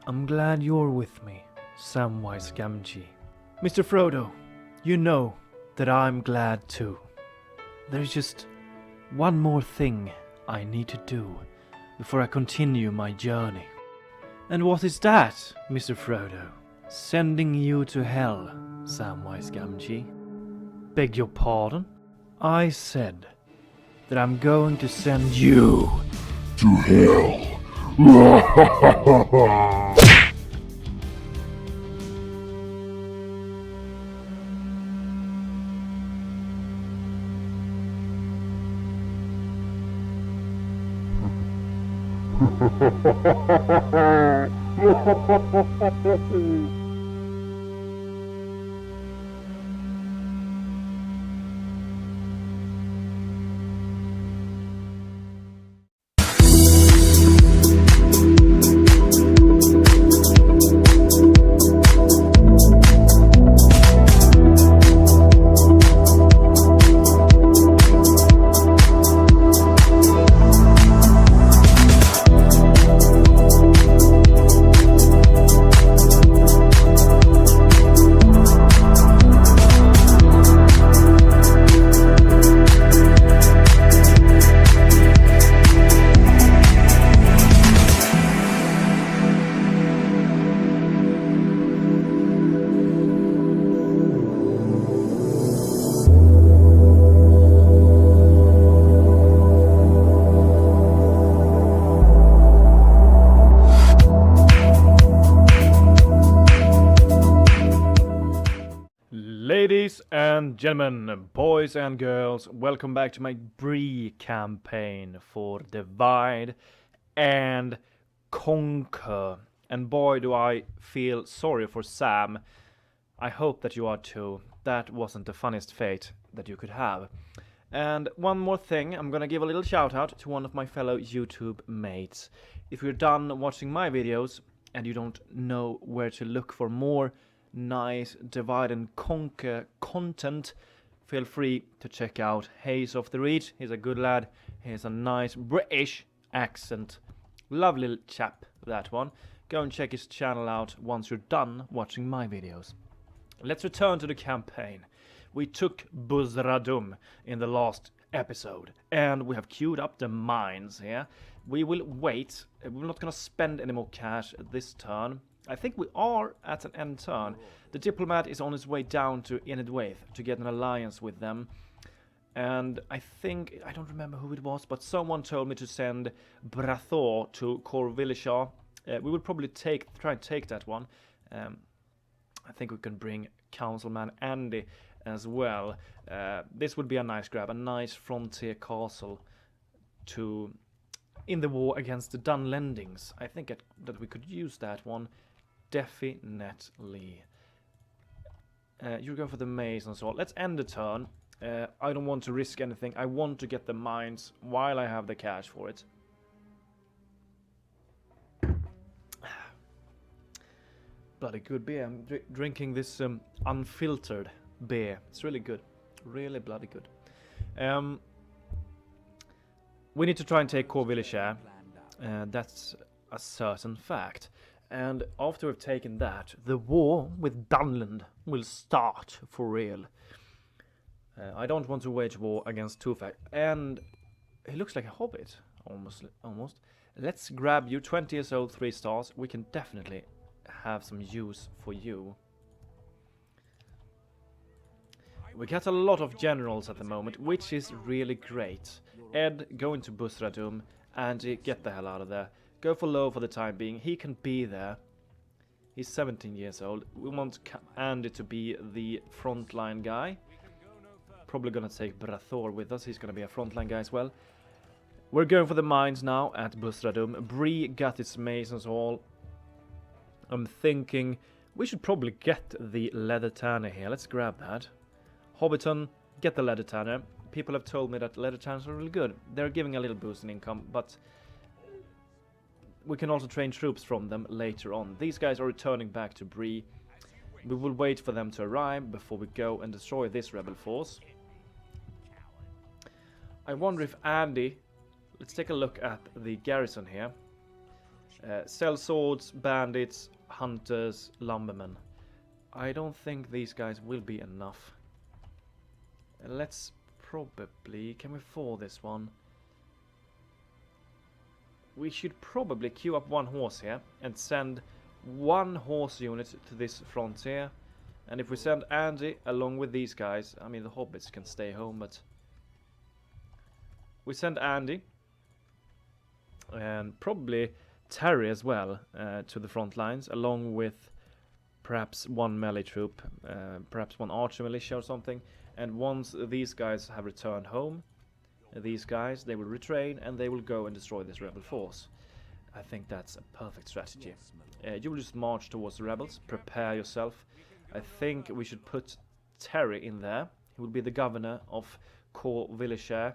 I'm glad you're with me, Samwise Gamgee. Mr. Frodo, you know that I'm glad too. There's just one more thing I need to do before I continue my journey. And what is that, Mr. Frodo? Sending you to hell, Samwise Gamgee. Beg your pardon? I said that I'm going to send you To hell. Ladies and gentlemen, boys and girls, welcome back to my Bree campaign for Divide and Conquer. And boy, do I feel sorry for Sam. I hope that you are too. That wasn't the funniest fate that you could have. And one more thing, I'm gonna give a little shout out to one of my fellow YouTube mates. If you're done watching my videos and you don't know where to look for more nice Divide and Conquer content, feel free to check out Haze of the Reach. He's a good lad. He has a nice British accent. Lovely little chap, that one. Go and check his channel out once you're done watching my videos. Let's return to the campaign. We took Buzradum in the last episode, and we have queued up the mines here. We will wait. We're not gonna spend any more cash this turn. I think we are at an end turn. The diplomat is on his way down to Inedwaith to get an alliance with them. And I think, I don't remember who it was, but someone told me to send Brathor to Corvillishaw. We will probably try and take that one. I think we can bring Councilman Andy as well. This would be a nice grab, a nice frontier castle in the war against the Dunlandings. I think that we could use that one. Definitely. You go for the maze and so on. Let's end the turn. I don't want to risk anything. I want to get the mines while I have the cash for it. Bloody good beer. I'm drinking this unfiltered beer. It's really good. Really bloody good. We need to try and take Corvillishaw. That's a certain fact. And after we've taken that, the war with Dunland will start for real. I don't want to wage war against two facts. And he looks like a hobbit, almost. Let's grab you, 20 years old, 3 stars. We can definitely have some use for you. We got a lot of generals at the moment, which is really great. Ed, go into Busradum, Andy, get the hell out of there. Go for low for the time being. He can be there. He's 17 years old. We want Andy to be the frontline guy. Probably gonna take Brathor with us. He's gonna be a frontline guy as well. We're going for the mines now at Busradum. Bree got its masons all. I'm thinking we should probably get the leather tanner here. Let's grab that. Hobbiton, get the leather tanner. People have told me that leather tanners are really good. They're giving a little boost in income, but we can also train troops from them later on. These guys are returning back to Bree. We will wait for them to arrive before we go and destroy this rebel force. I wonder if Andy... Let's take a look at the garrison here. Sell swords, bandits, hunters, lumbermen. I don't think these guys will be enough. Let's probably... Can we afford this one? We should probably queue up one horse here and send one horse unit to this frontier. And if we send Andy along with these guys, I mean the hobbits can stay home, but we send Andy and probably Terry as well to the front lines, along with perhaps one melee troop, perhaps one archer militia or something. And once these guys have returned home, these guys, they will retrain and they will go and destroy this rebel force. I think that's a perfect strategy. You will just march towards the rebels, prepare yourself. I think we should put Terry in there. He will be the governor of Villeshare.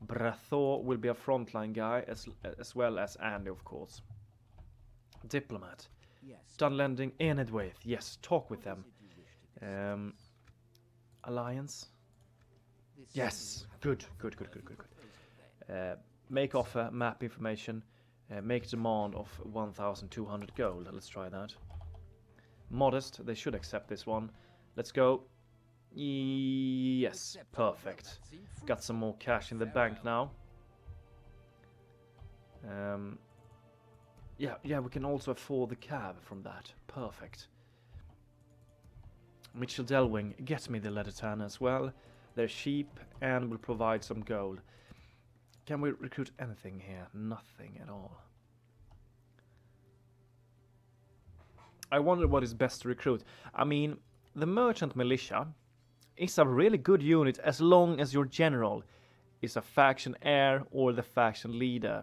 Brathor will be a frontline guy, as well as Andy, of course. Diplomat. Dunlanding Enedwaith. Yes, talk with them. Alliance. Yes, good. Make offer, map information, make demand of 1,200 gold. Let's try that. Modest, they should accept this one. Let's go. Yes, perfect. Got some more cash in the bank now. Yeah, we can also afford the cab from that. Perfect. Mitchell Delwing, get me the leather tan as well. They're cheap and will provide some gold. Can we recruit anything here? Nothing at all. I wonder what is best to recruit. I mean, the merchant militia is a really good unit as long as your general is a faction heir or the faction leader.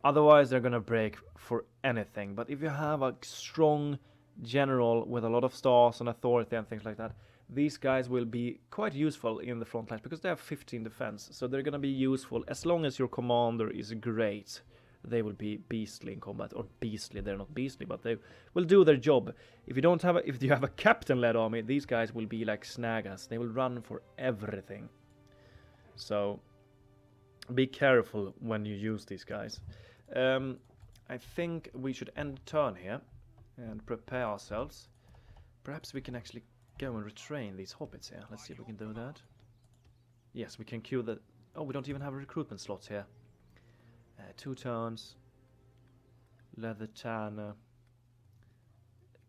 Otherwise, they're gonna break for anything. But if you have a strong general with a lot of stars and authority and things like that, these guys will be quite useful in the front lines because they have 15 defense. So they're gonna be useful as long as your commander is great. They will be beastly in combat, or beastly. They're not beastly, but they will do their job. If you have a captain-led army, these guys will be like snagas. They will run for everything. So be careful when you use these guys. I think we should end turn here and prepare ourselves. Perhaps we can actually go and retrain these hobbits here. Let's see if we can do that. Yes, we can queue the... Oh, we don't even have a recruitment slot here. 2 turns. Leather tan.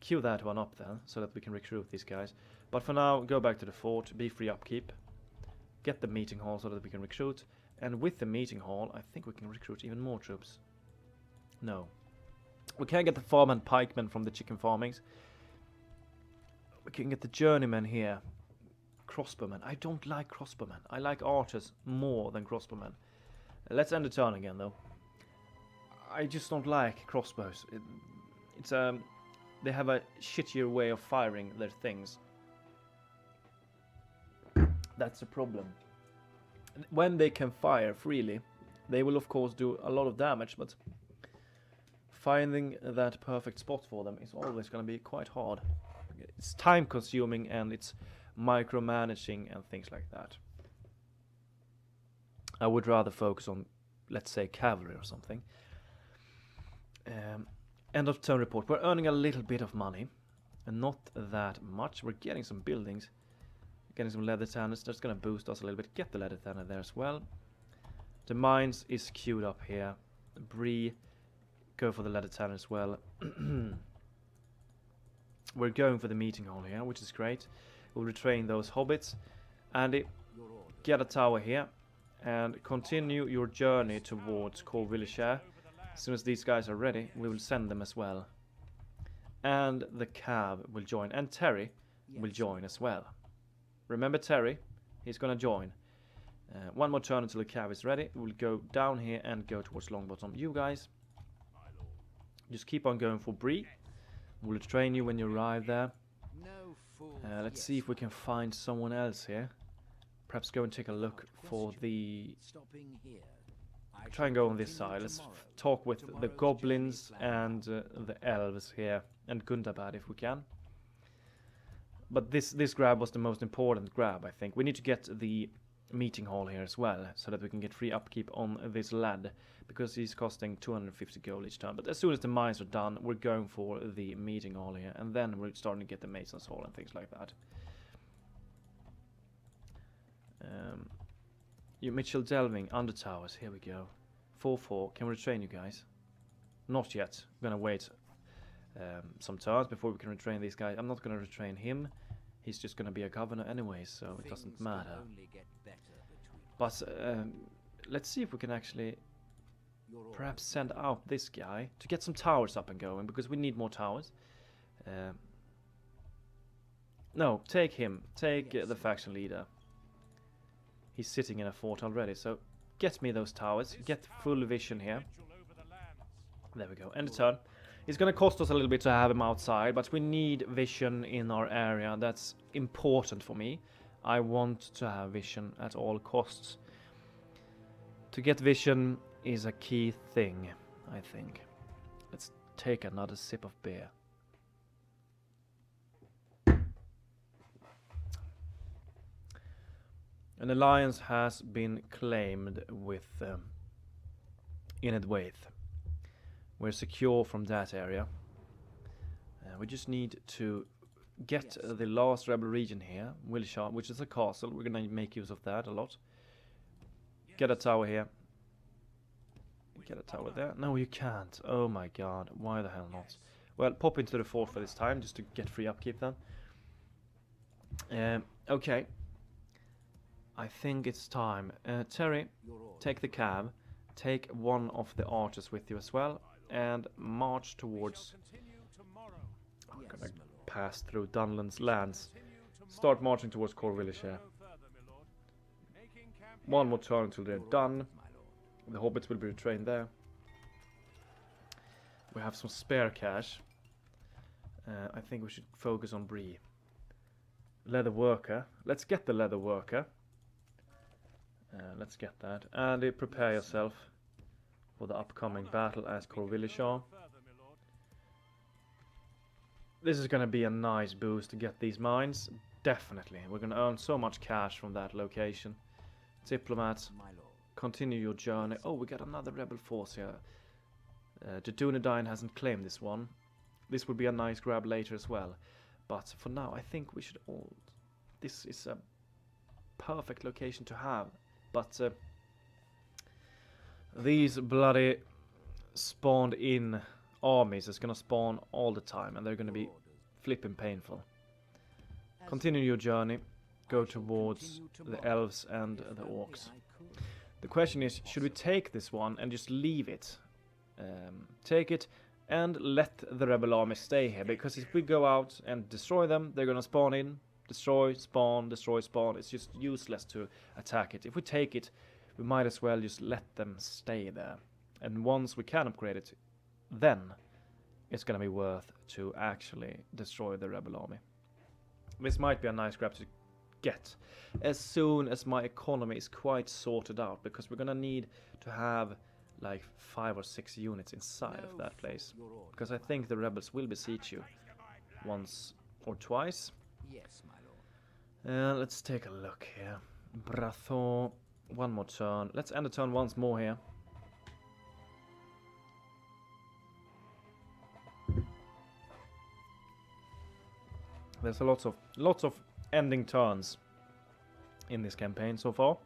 Queue that one up then, so that we can recruit these guys. But for now, go back to the fort, be free upkeep. Get the meeting hall so that we can recruit. And with the meeting hall, I think we can recruit even more troops. No. We can get the farm pikemen from the chicken farmings. We can get the journeymen here. Crossbowmen. I don't like crossbowmen. I like archers more than crossbowmen. Let's end the turn again, though. I just don't like crossbows. They have a shittier way of firing their things. That's the problem. When they can fire freely, they will of course do a lot of damage, but finding that perfect spot for them is always going to be quite hard. It's time consuming and it's micromanaging and things like that. I would rather focus on, let's say, cavalry or something. End of turn report. We're earning a little bit of money, and not that much. We're getting some buildings, getting some leather tanners. That's going to boost us a little bit. Get the leather tanner there as well. The mines is queued up here. Bree, go for the leather tanner as well. We're going for the meeting hall here, which is great. We'll retrain those hobbits. Andy, get a tower here. And continue your journey towards Villeshare. As soon as these guys are ready, we will send them as well. And the cab will join. And Terry will join as well. Remember Terry? He's gonna join. One more turn until the cab is ready. We'll go down here and go towards Longbottom. You guys, just keep on going for Bree. We'll train you when you arrive there. Let's see if we can find someone else here. Perhaps go and take a look for the... Try and go on this side. Let's talk with the goblins and the elves here. And Gundabad if we can. But this grab was the most important grab, I think. We need to get the meeting hall here as well, so that we can get free upkeep on this lad, because he's costing 250 gold each time. But as soon as the mines are done, we're going for the meeting hall here, and then we're starting to get the masons hall and things like that. You Mitchell delving under towers. Here we go. 4-4. Can we retrain you guys? Not yet. I'm gonna wait some turns before we can retrain these guys. I'm not gonna retrain him. He's just gonna be a governor anyway, so it doesn't matter. But let's see if we can actually perhaps send out this guy to get some towers up and going, because we need more towers. No, take him. Take the faction leader. He's sitting in a fort already, so get me those towers. Get full vision here. There we go. End the turn. It's gonna cost us a little bit to have him outside, but we need vision in our area. That's important for me. I want to have vision at all costs. To get vision is a key thing, I think. Let's take another sip of beer. An alliance has been claimed with Inedwaith. We're secure from that area. We just need to get the last rebel region here, Wilshire, which is a castle. We're gonna make use of that a lot. Get a tower here. Get a tower there. No, you can't. Oh my god, why the hell not? Well, pop into the fort for this time, just to get free upkeep then. Okay. I think it's time. Terry, take the cab. Take one of the archers with you as well. And march towards... I'm gonna pass through Dunland's lands. Start marching towards Corvillishire. One more turn until they're done. The hobbits will be retrained there. We have some spare cash. I think we should focus on Bree. Leather worker. Let's get the leather worker. Let's get that. And prepare yourself for the upcoming battle as Corvillishire. This is going to be a nice boost to get these mines. Definitely. We're going to earn so much cash from that location. Diplomat, continue your journey. Oh, we got another rebel force here. The Dunland hasn't claimed this one. This would be a nice grab later as well. But for now, I think we should all... This is a perfect location to have. But these bloody spawned in armies is gonna spawn all the time, and they're gonna be flipping painful. Continue your journey. Go towards the elves and the orcs. The question is, should we take this one and just leave it? Take it and let the rebel army stay here, because if we go out and destroy them, they're gonna spawn in. Destroy, spawn, destroy, spawn. It's just useless to attack it. If we take it, we might as well just let them stay there. And once we can upgrade it, then it's gonna be worth to actually destroy the rebel army. This might be a nice grab to get as soon as my economy is quite sorted out, because we're gonna need to have like 5 or 6 units inside of that place, because I think the rebels will besiege you once or twice. Yes, my lord. Let's take a look here. Brathon, one more turn. Let's end the turn once more here. There's lots of ending turns in this campaign so far.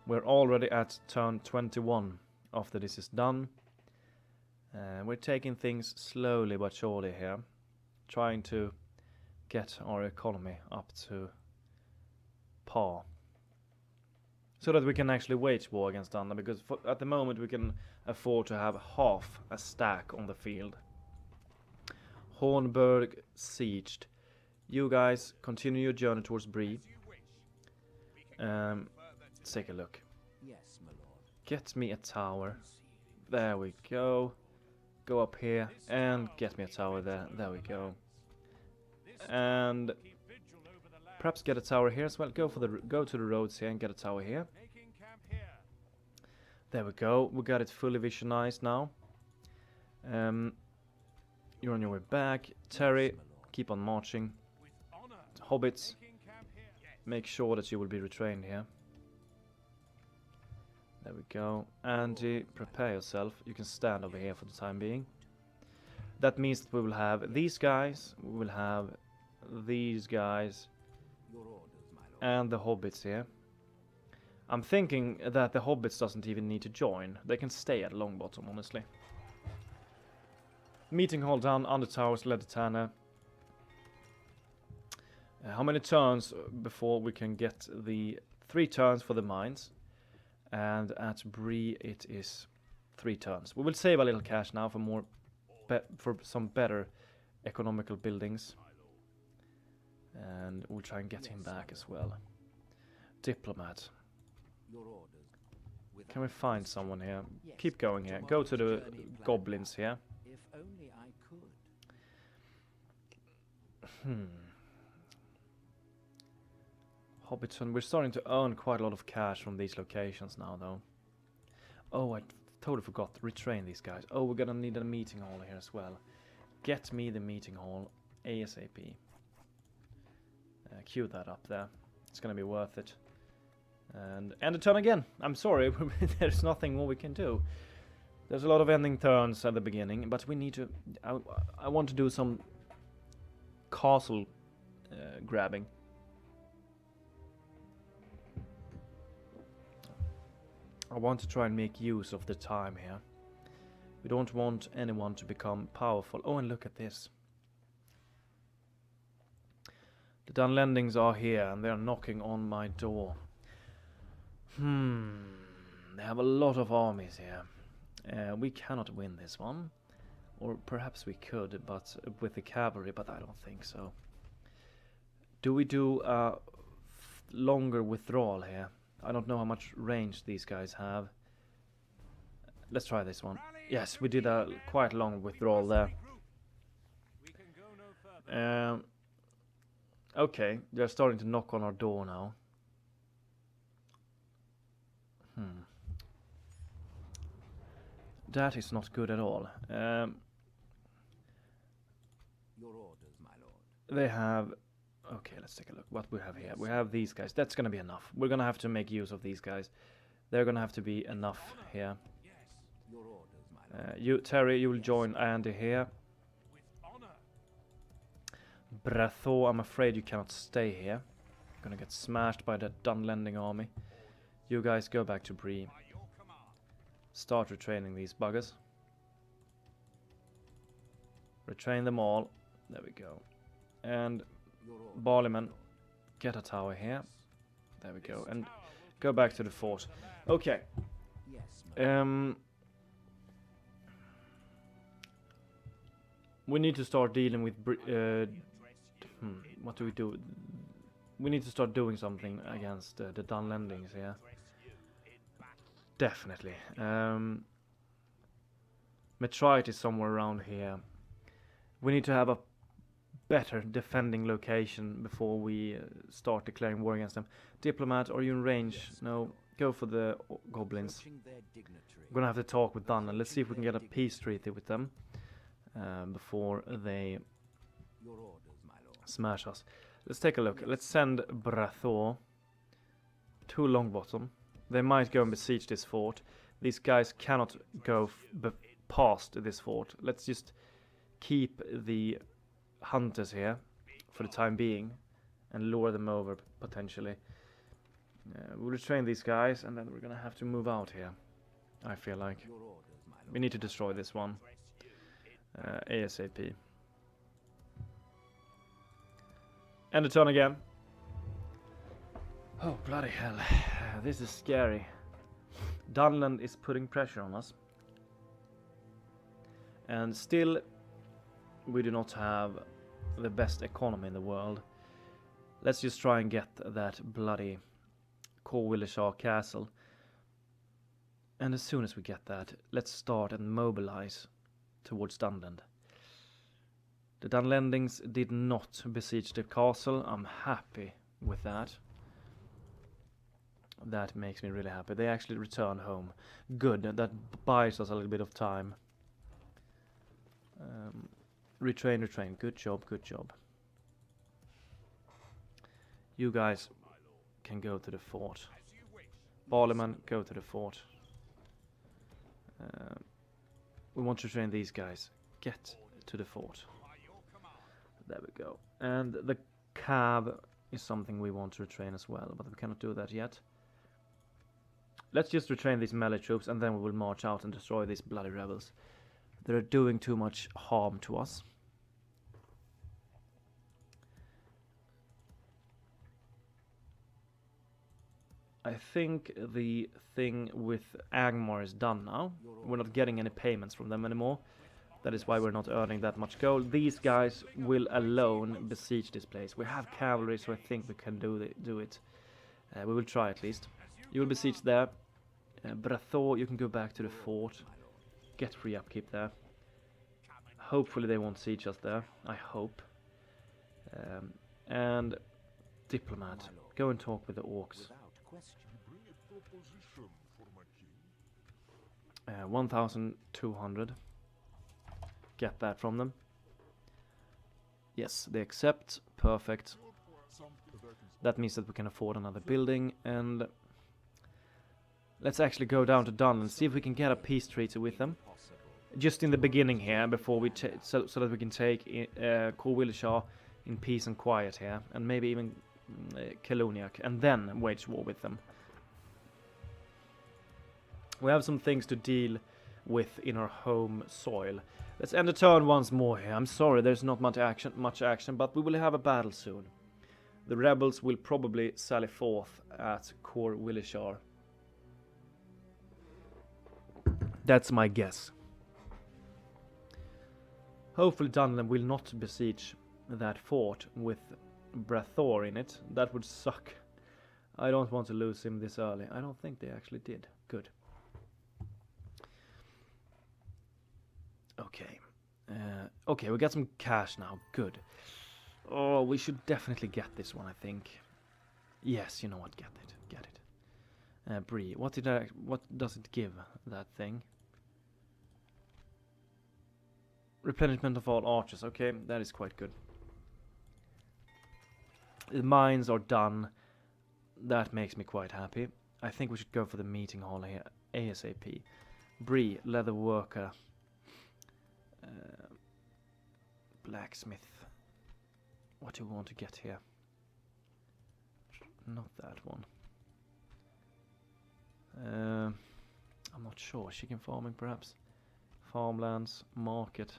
We're already at turn 21 after this is done. We're taking things slowly but surely here, trying to get our economy up to par, so that we can actually wage war against Dunland, because at the moment we can afford to have half a stack on the field. Hornburg sieged. You guys continue your journey towards Bree. Let's take a look. Yes, my lord. Get me a tower. There we go. Go up here and get me a tower there. There we go. And perhaps get a tower here as well. Go to the roads here and get a tower here. There we go. We got it fully visionized now. You're on your way back. Terry, keep on marching. Hobbits, make sure that you will be retrained here. There we go. Angie, prepare yourself. You can stand over here for the time being. That means that we will have these guys, we will have these guys, Your orders, my lord. and the hobbits here. I'm thinking that the hobbits doesn't even need to join. They can stay at Longbottom, honestly. Meeting hall down, under towers, Leditana. How many turns before we can get the 3 turns for the mines? And at Bree it is 3 turns. We will save a little cash now for more, for some better economical buildings. And we'll try and get him back as well. Diplomat. Your orders. Can we find someone here? Yes. Keep going here. Go to the goblins here. If only I could. Hobbiton, we're starting to earn quite a lot of cash from these locations now, though. Oh, I totally forgot. Retrain these guys. Oh, we're gonna need a meeting hall here as well. Get me the meeting hall ASAP. Queue that up there. It's gonna be worth it. And end the turn again. I'm sorry, there's nothing more we can do. There's a lot of ending turns at the beginning, but we need to... I want to do some castle grabbing. I want to try and make use of the time here. We don't want anyone to become powerful. Oh, and look at this. The Dunlandings are here and they're knocking on my door. They have a lot of armies here. We cannot win this one. Or perhaps we could, but with the cavalry, but I don't think so. Do we do a longer withdrawal here? I don't know how much range these guys have. Let's try this one. Yes, we did a quite long withdrawal there. Okay, they're starting to knock on our door now. That is not good at all. Your orders, my lord. They have... Okay, let's take a look what we have here. We have these guys. That's gonna be enough. We're gonna have to make use of these guys. They're gonna have to be enough here. Your orders, my lord. You, Terry, you will join Andy here. Bratho, I'm afraid you cannot stay here. You're gonna get smashed by the Dunlanding army. You guys go back to Bree. Start retraining these buggers. Retrain them all. There we go. And Barleyman, get a tower here. There we go. And go back to the fort. Okay. We need to start dealing with... what do we do? We need to start doing something against the Dunlandings here. Definitely. Metroid is somewhere around here. We need to have a better defending location before we start declaring war against them. Diplomat, are you in range? No. Go for the goblins. We're gonna have to talk with Dunland. Let's see if we can get a peace treaty with them before they smash us. Let's take a look. Let's send Bratho to Longbottom. They might go and besiege this fort. These guys cannot go past this fort. Let's just keep the hunters here for the time being and lure them over potentially. We'll retrain these guys and then we're gonna have to move out here. I feel like we need to destroy this one ASAP. End the turn again. Oh bloody hell, this is scary. Dunland is putting pressure on us and still we do not have the best economy in the world. Let's just try and get that bloody Corwillishaw castle. And as soon as we get that, let's start and mobilize towards Dunland. The Dunlandings did not besiege the castle. I'm happy with that. That makes me really happy. They actually returned home. Good, that buys us a little bit of time. Retrain. Good job, good job. You guys can go to the fort. Barleyman, go to the fort. We want to train these guys. Get to the fort. There we go. And the cab is something we want to retrain as well, but we cannot do that yet. Let's just retrain these melee troops, and then we will march out and destroy these bloody rebels. They're doing too much harm to us. I think the thing with Arnor is done now. We're not getting any payments from them anymore. That is why we're not earning that much gold. These guys will alone besiege this place. We have cavalry, so I think we can do it. We will try at least. You will besiege there. Brathor, you can go back to the fort. Get free upkeep there. Hopefully they won't siege us there. I hope. And Diplomat, go and talk with the orcs. 1,200. Get that from them. Yes, they accept. Perfect. That means that we can afford another building, and let's actually go down to Dunland and see if we can get a peace treaty with them. Just in the beginning here, before we so that we can take Wilshire in peace and quiet here, and maybe even Keloniak, and then wage war with them. We have some things to deal with in our home soil. Let's end the turn once more here. I'm sorry, there's not much action, but we will have a battle soon. The rebels will probably sally forth at Wilshire. That's my guess. Hopefully Dunland will not besiege that fort with Brathor in it. That would suck. I don't want to lose him this early. I don't think they actually did. Good. Okay. Okay, we got some cash now. Good. Oh, we should definitely get this one, I think. Yes, you know what? Get it. Get it. Bree, what does it give, that thing? Replenishment of all archers. Okay, that is quite good. The mines are done. That makes me quite happy. I think we should go for the meeting hall here ASAP. Bree, leather worker. Blacksmith. What do we want to get here? Not that one. I'm not sure. Chicken farming, perhaps. Farmlands, market.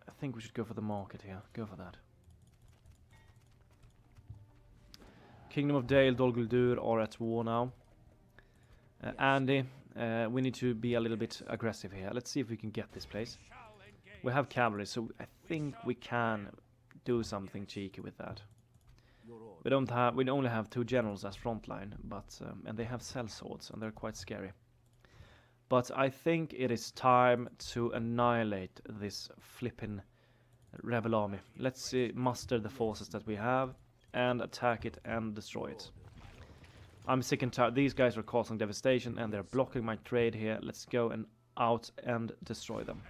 I think we should go for the market here. Go for that. Kingdom of Dale, Dol Guldur are at war now. Andy, we need to be a little bit aggressive here. Let's see if we can get this place. We have cavalry, so I think we can do something cheeky with that. We only have 2 generals as frontline, but and they have sellswords and they're quite scary. But I think it is time to annihilate this flippin' rebel army. Let's muster the forces that we have and attack it and destroy it. I'm sick and tired. These guys are causing devastation and they're blocking my trade here. Let's go and out and destroy them.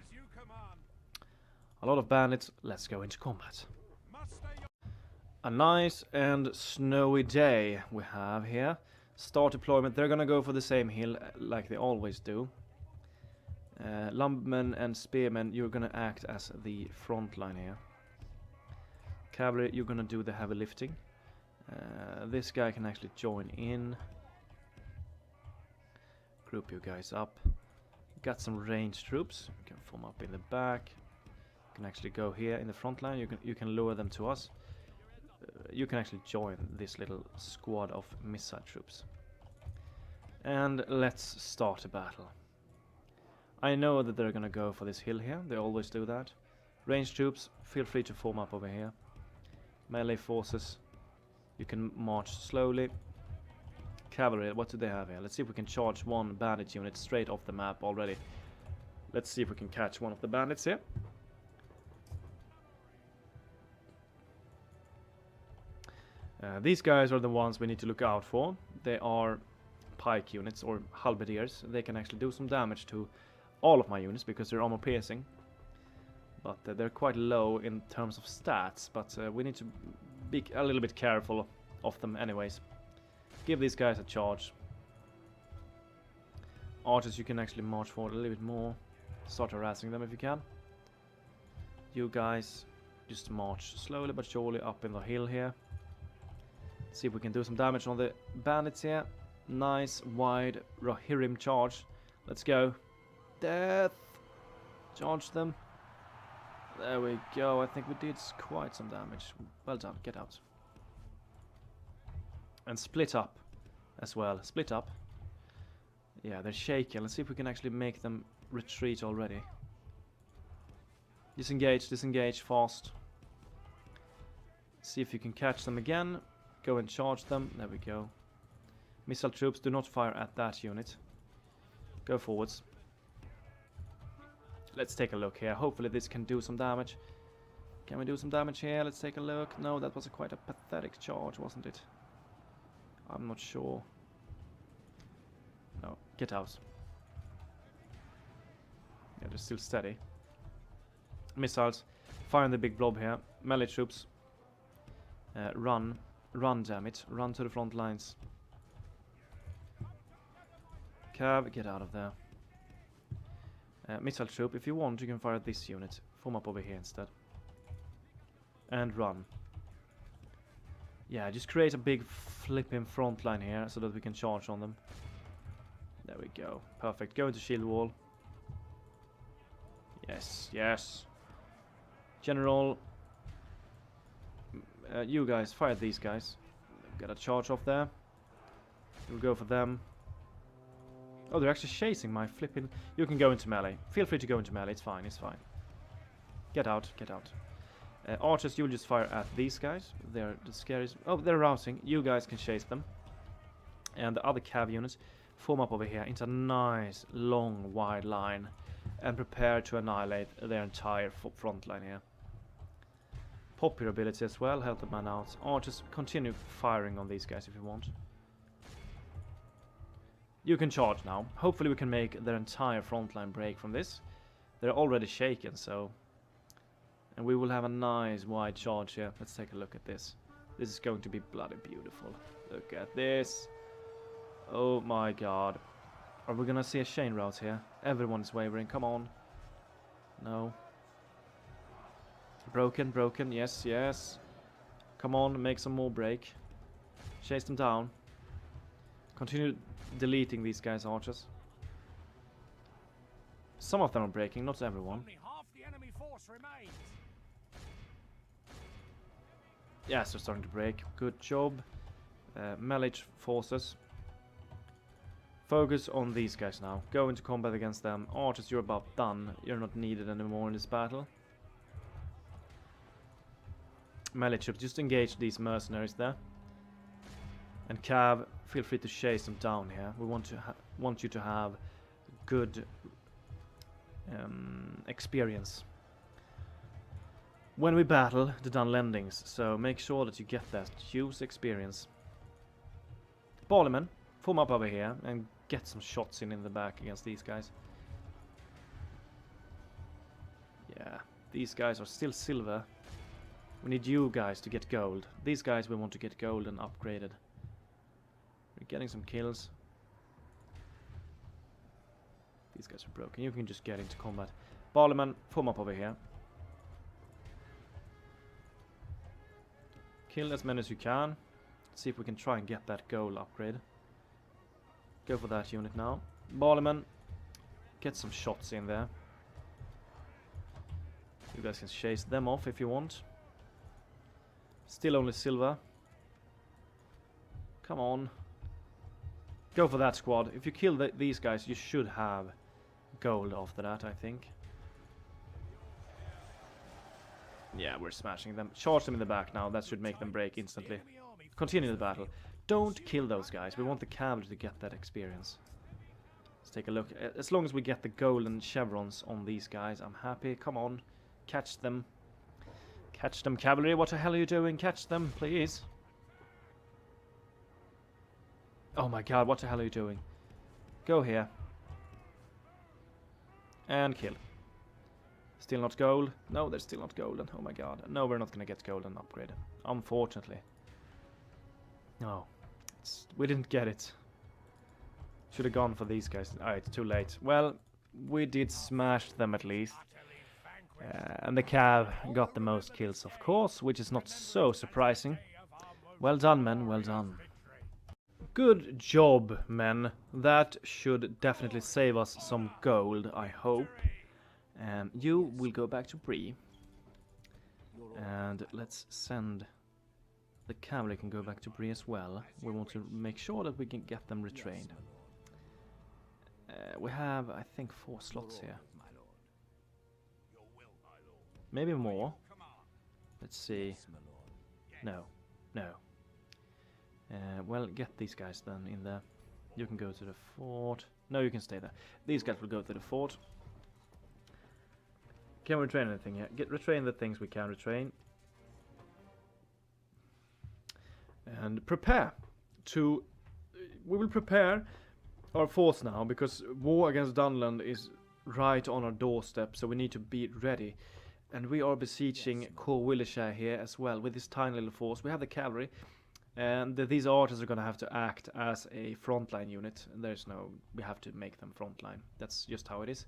A lot of bandits. Let's go into combat. A nice and snowy day we have here. Start deployment. They're gonna go for the same hill like they always do. Lumbermen and spearmen, you're gonna act as the front line here. Cavalry, you're gonna do the heavy lifting. This guy can actually join in. Group you guys up. Got some ranged troops. You can form up in the back. You can actually go here in the front line. You can lure them to us. You can actually join this little squad of missile troops. And let's start a battle. I know that they're gonna go for this hill here. They always do that. Ranged troops, feel free to form up over here. Melee forces, you can march slowly. Cavalry, what do they have here? Let's see if we can charge one bandit unit straight off the map already. Let's see if we can catch one of the bandits here. These guys are the ones we need to look out for. They are pike units or halberdiers. They can actually do some damage to all of my units because they're armor piercing. But they're quite low in terms of stats. But we need to be a little bit careful of them anyways. Give these guys a charge. Archers, you can actually march forward a little bit more. Start harassing them if you can. You guys just march slowly but surely up in the hill here. See if we can do some damage on the bandits here. Nice wide Rohirrim charge. Let's go. Death! Charge them. There we go. I think we did quite some damage. Well done. Get out. And split up as well. Split up. Yeah, they're shaking. Let's see if we can actually make them retreat already. Disengage, disengage fast. See if you can catch them again. Go and charge them. There we go. Missile troops, do not fire at that unit. Go forwards. Let's take a look here. Hopefully this can do some damage. Can we do some damage here? Let's take a look. No, that was quite a pathetic charge, wasn't it? I'm not sure. No, get out. Yeah, they're still steady. Missiles. Fire in the big blob here. Melee troops. Run. Run, damn it. Run to the front lines. Cav, get out of there. Missile troop, if you want, you can fire at this unit. Form up over here instead. And run. Yeah, just create a big flipping front line here so that we can charge on them. There we go. Perfect. Go into shield wall. Yes, yes. General. You guys, fire these guys. Got a charge off there. We'll go for them. Oh, they're actually chasing my flipping... You can go into melee. Feel free to go into melee. It's fine, it's fine. Get out, get out. Archers, you'll just fire at these guys. They're the scariest... Oh, they're rousing. You guys can chase them. And the other cav units form up over here into a nice, long, wide line. And prepare to annihilate their entire front line here. Pop your ability as well. Help the man out. Archers, continue firing on these guys if you want. You can charge now. Hopefully we can make their entire front line break from this. They're already shaken, so... And we will have a nice wide charge here. Let's take a look at this. This is going to be bloody beautiful. Look at this. Oh my god. Are we gonna see a chain route here? Everyone is wavering. Come on. No. Broken, broken. Yes, yes. Come on, make some more break. Chase them down. Continue deleting these guys, archers. Some of them are breaking, not everyone. Only half the enemy force remains. Yes, they're starting to break. Good job. Melee forces. Focus on these guys now. Go into combat against them. Archers, you're about done. You're not needed anymore in this battle. Melee troops, just engage these mercenaries there. And Cav, feel free to chase them down here. We want you to have good experience when we battle the Dunlandings. So make sure that you get that. Use experience. Ballerman, form up over here and get some shots in the back against these guys. Yeah, these guys are still silver. We need you guys to get gold. These guys we want to get gold and upgraded. We're getting some kills. These guys are broken. You can just get into combat. Ballerman, form up over here. Kill as many as you can. See if we can try and get that gold upgrade. Go for that unit now. Ballerman, get some shots in there. You guys can chase them off if you want. Still only silver. Come on. Go for that squad. If you kill these guys, you should have gold after that, I think. Yeah, we're smashing them. Charge them in the back now. That should make them break instantly. Continue the battle. Don't kill those guys. We want the cavalry to get that experience. Let's take a look. As long as we get the golden chevrons on these guys, I'm happy. Come on. Catch them. Catch them, cavalry. What the hell are you doing? Catch them, please. Oh my god, what the hell are you doing? Go here. And kill. Still not gold? No, they're still not golden. Oh my god. No, we're not gonna get golden upgrade. Unfortunately. No. We didn't get it. Should have gone for these guys. Alright, it's too late. Well, we did smash them at least. And the cav got the most kills, of course, which is not so surprising. Well done, men, well done. Good job, men. That should definitely save us some gold, I hope. And you will go back to Bree. And let's send... The cavalry can go back to Bree as well. We want to make sure that we can get them retrained. We have, I think, 4 slots here. Maybe more. Let's see. No. No. Well, get these guys then in there. You can go to the fort. No, you can stay there. These guys will go to the fort. Can we retrain anything here? Retrain the things we can retrain. And prepare to... We will prepare our force now, because war against Dunland is right on our doorstep, so we need to be ready. And we are besieging Corwillishire here as well with this tiny little force. We have the cavalry, and these archers are going to have to act as a frontline unit. There's no... We have to make them frontline. That's just how it is.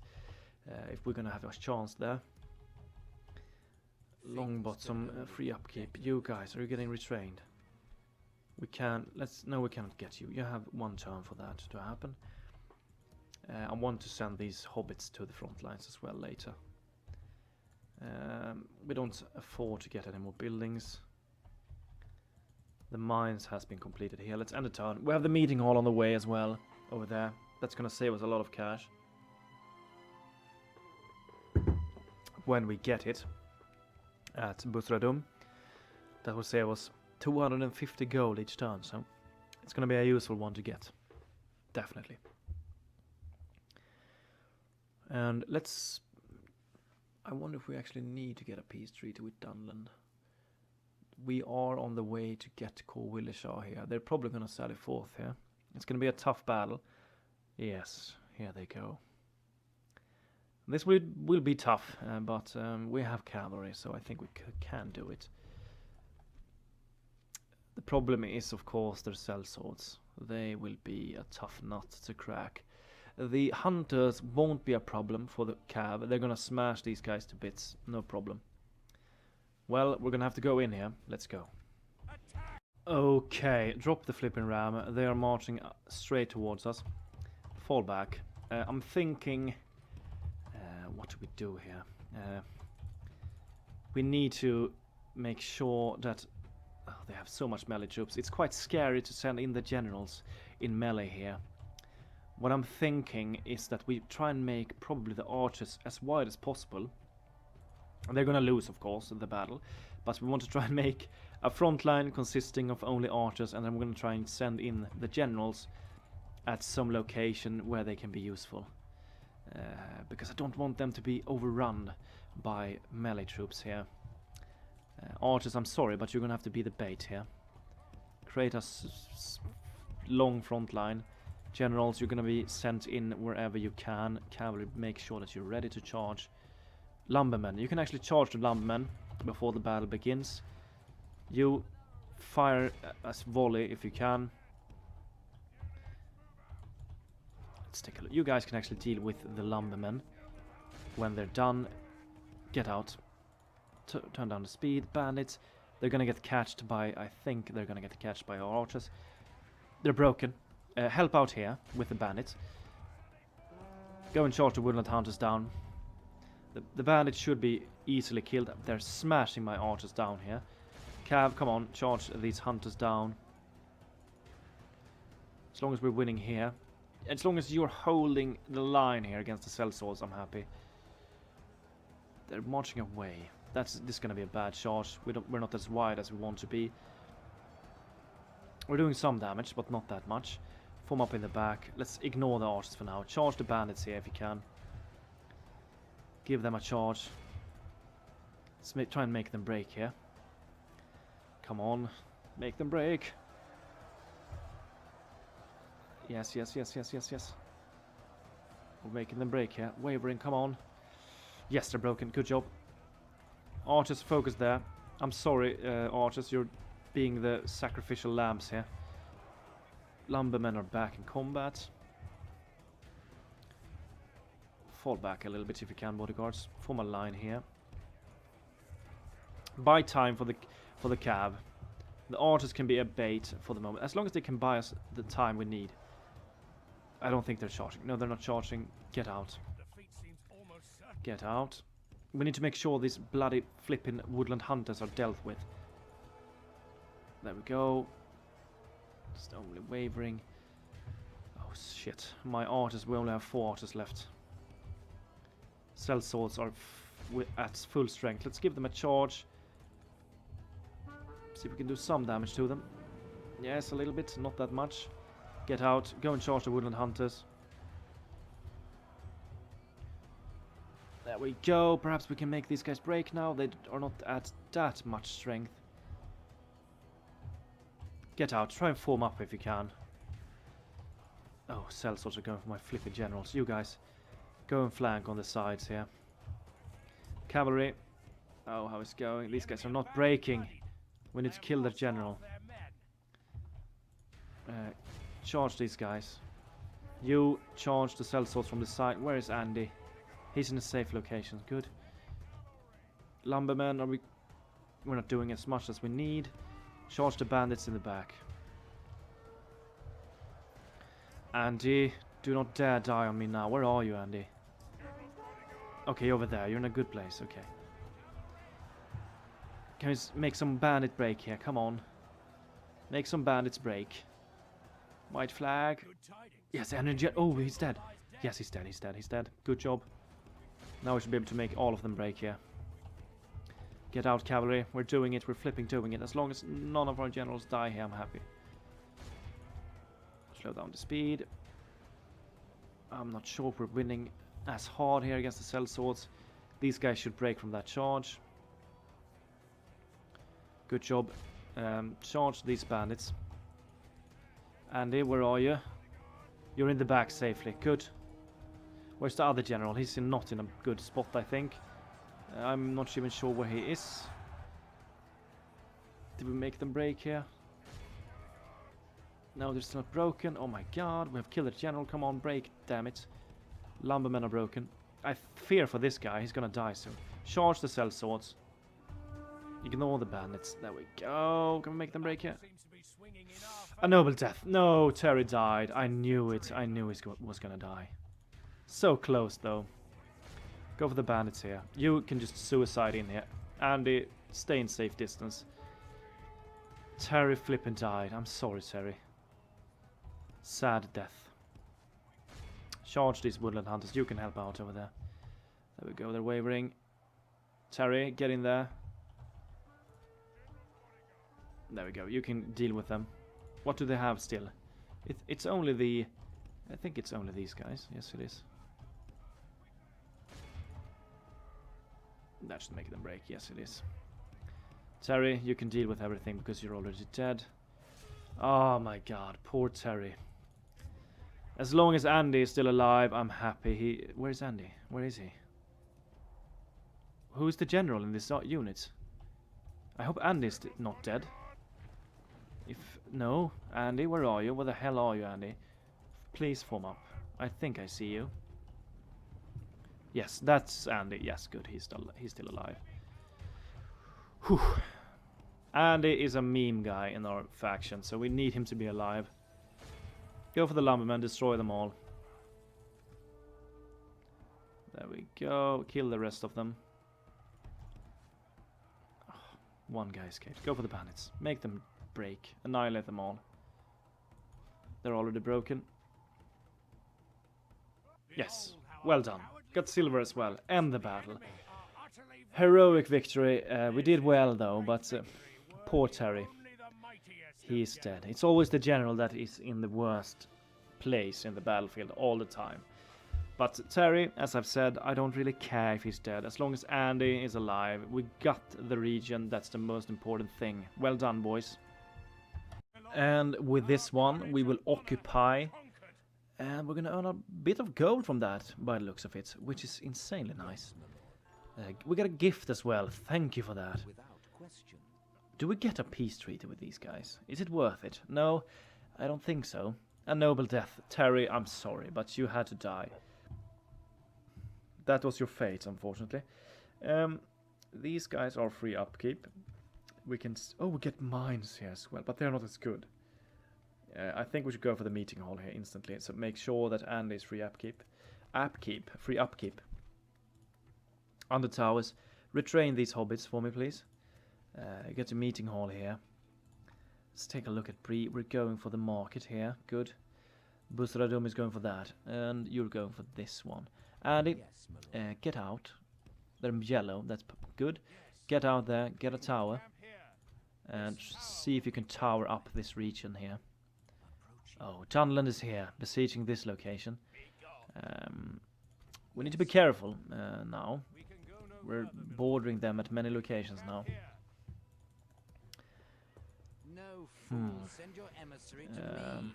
If we're going to have a chance there. Longbottom, free upkeep. You guys, are you getting retrained? We can... No, we cannot get you. You have 1 turn for that to happen. I want to send these hobbits to the front lines as well later. We don't afford to get any more buildings. The mines has been completed here. Let's end the turn. We have the meeting hall on the way as well, over there. That's going to save us a lot of cash. When we get it at Buthradum, that will save us 250 gold each turn, so it's going to be a useful one to get. Definitely. And let's... I wonder if we actually need to get a peace treaty with Dunland. We are on the way to get Corwillishire here. They're probably going to sally forth here. It's going to be a tough battle. Yes, here they go. This will be tough, but we have cavalry, so I think we can do it. The problem is, of course, their sellswords. They will be a tough nut to crack. The hunters won't be a problem for the cav. They're gonna smash these guys to bits. No problem. Well, we're gonna have to go in here. Let's go. Okay, drop the flipping ram. They are marching straight towards us. Fall back. I'm thinking... what do we do here? We need to make sure that... Oh, they have so much melee troops. It's quite scary to send in the generals in melee here. What I'm thinking is that we try and make probably the archers as wide as possible. They're gonna lose, of course, in the battle, but we want to try and make a front line consisting of only archers, and then we're gonna try and send in the generals at some location where they can be useful. Because I don't want them to be overrun by melee troops here. Archers, I'm sorry, but you're gonna have to be the bait here. Create a long front line. Generals, you're gonna be sent in wherever you can. Cavalry, make sure that you're ready to charge. Lumbermen, you can actually charge the lumbermen before the battle begins. You fire as volley if you can. Let's take a look. You guys can actually deal with the lumbermen. When they're done, get out. Turn down the speed. Bandits, they're gonna get catched by... I think they're gonna get catched by our archers. They're broken. Help out here with the bandits. Go and charge the woodland hunters down. The bandits should be easily killed. They're smashing my archers down here. Cav, come on, charge these hunters down. As long as we're winning here. As long as you're holding the line here against the sellswords, I'm happy. They're marching away. This is going to be a bad charge. We're not as wide as we want to be. We're doing some damage, but not that much. Form up in the back. Let's ignore the archers for now. Charge the bandits here if you can. Give them a charge. Let's try and make them break here. Come on. Make them break. Yes, yes, yes, yes, yes, yes. We're making them break here. Wavering, come on. Yes, they're broken. Good job. Archers, focus there. I'm sorry, archers. You're being the sacrificial lambs here. Lumbermen are back in combat. fall back a little bit if you can, bodyguards. Form a line here. Buy time for the cab. The archers can be a bait for the moment, as long as they can buy us the time we need. I don't think they're charging. No, they're not charging. Get out. Defeat seems almost certain. Get out. We need to make sure these bloody flipping woodland hunters are dealt with. There we go. Just only wavering. Oh shit. My archers, we only have 4 archers left. Cell swords are at full strength. Let's give them a charge. See if we can do some damage to them. Yes, a little bit, not that much. Get out, go and charge the woodland hunters. There we go. Perhaps we can make these guys break now. They are not at that much strength. Get out, try and form up if you can. Oh, cell swords are going for my flippy generals. You guys, go and flank on the sides here. Cavalry. Oh, how it's going. These guys are not breaking. We need to kill their general. Charge these guys. You charge the cell swords from the side. Where is Andy? He's in a safe location. Good. Lumbermen, we're not doing as much as we need. Charge the bandits in the back. Andy, do not dare die on me now. Where are you, Andy? Okay, over there. You're in a good place. Okay. Can we make some bandit break here? Come on. Make some bandits break. White flag. Yes, energy. Oh, he's dead. Yes, he's dead. He's dead. He's dead. Good job. Now we should be able to make all of them break here. Get out, cavalry. We're doing it. We're flipping doing it. As long as none of our generals die here, I'm happy. Slow down the speed. I'm not sure if we're winning as hard here against the cell swords. These guys should break from that charge. Good job. Charge these bandits. Andy, where are you? You're in the back safely. Good. Where's the other general? He's not in a good spot, I think. I'm not even sure where he is. Did we make them break here? No, they're still not broken. Oh my god, we have killed the general. Come on, break. Damn it. Lumbermen are broken. I fear for this guy. He's gonna die soon. Charge the cell swords. Ignore the bandits. There we go. Can we make them break here? A noble death. No, Terry died. I knew it. I knew he was gonna die. So close, though. Go for the bandits here. You can just suicide in here. Andy, stay in safe distance. Terry flippin' died. I'm sorry, Terry. Sad death. Charge these woodland hunters. You can help out over there. There we go. They're wavering. Terry, get in there. There we go. You can deal with them. What do they have still? It's only the... I think it's only these guys. Yes, it is. That should make them break. Yes, it is. Terry, you can deal with everything because you're already dead. Oh my god. Poor Terry. As long as Andy is still alive, I'm happy. Where's Andy? Where is he? Who's the general in this unit? I hope Andy's not dead. No, Andy, where are you? Where the hell are you, Andy? Please form up. I think I see you. Yes, that's Andy. Yes, good. He's still alive. Whew. Andy is a meme guy in our faction, so we need him to be alive. Go for the lumbermen, destroy them all. There we go. Kill the rest of them. Oh, one guy escaped. Go for the bandits. Make them break. Annihilate them all. They're already broken. Yes. Well done. Got silver as well. End the battle. Heroic victory. We did well though, but poor Terry. He's dead. It's always the general that is in the worst place in the battlefield all the time. But Terry, as I've said, I don't really care if he's dead. As long as Andy is alive, we got the region. That's the most important thing. Well done, boys. And with this one, we will occupy. And we're going to earn a bit of gold from that, by the looks of it, which is insanely nice. We got a gift as well. Thank you for that. Do we get a peace treaty with these guys? Is it worth it? No, I don't think so. A noble death. Terry, I'm sorry, but you had to die. that was your fate, unfortunately. These guys are free upkeep. We can... oh, we get mines here as well, but they're not as good. I think we should go for the meeting hall here instantly, so make sure that Andy is free upkeep. Free upkeep. Under towers. Retrain these hobbits for me, please. Get a meeting hall here. Let's take a look at Bree. We're going for the market here. Good. Busradum is going for that. And you're going for this one. Andy, Yes, my lord. get out. They're yellow. That's good. Get out there. Get a tower. Camp here. And see if you can tower up this region here. Approaching. Oh, Dunland is here. Besieging this location. Be gone. We need to be careful now. We can go no We're further, my lord. bordering them at many locations now. Camp here. No fool. Send your emissary to me.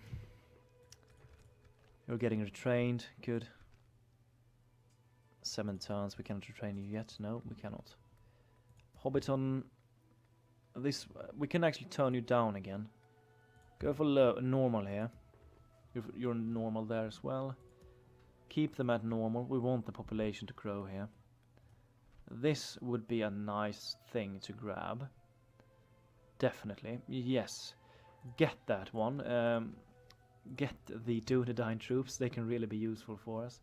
You're getting retrained. Good. 7 turns. We cannot retrain you yet. No, we cannot. Hobbiton. This we can actually turn you down again. Go for normal here. You're normal there as well. Keep them at normal. We want the population to grow here. This would be a nice thing to grab. Definitely. Yes. Get that one. Get the Dunland troops. They can really be useful for us.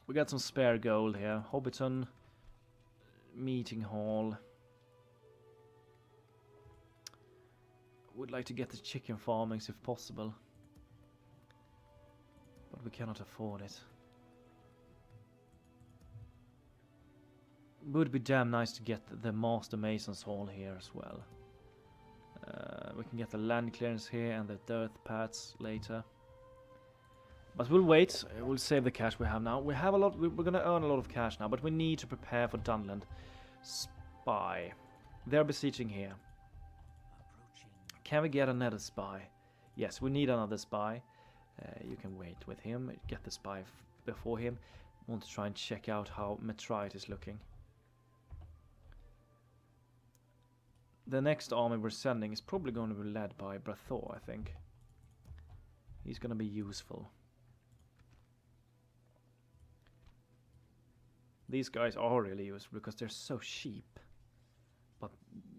We got some spare gold here. Hobbiton. Meeting hall. Would like to get the chicken farmings if possible. But we cannot afford it. Would be damn nice to get the Master Mason's Hall here as well. We can get the land clearance here and the dirt paths later. But we'll wait. We'll save the cash we have now. We have a lot. We're gonna earn a lot of cash now, but we need to prepare for Dunland. Spy. They're besieging here. Approaching. Can we get another spy? Yes, we need another spy. You can wait with him. Get the spy before him. Want to try and check out how Metrite is looking. The next army we're sending is probably going to be led by Brathor, I think. He's going to be useful. These guys are really useful because they're so cheap. But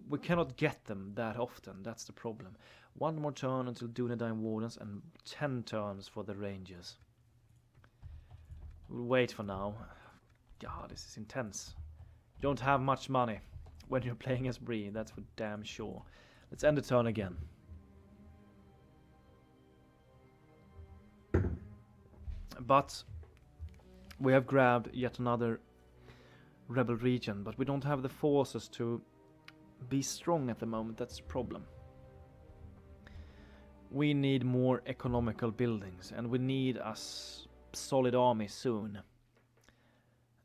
we cannot get them that often, that's the problem. 1 more turn until Dunland Wardens and 10 turns for the Rangers. We'll wait for now. God, this is intense. You don't have much money when you're playing as Bree, that's for damn sure. Let's end the turn again. But we have grabbed yet another rebel region, but we don't have the forces to be strong at the moment, that's the problem. We need more economical buildings, and we need a solid army soon.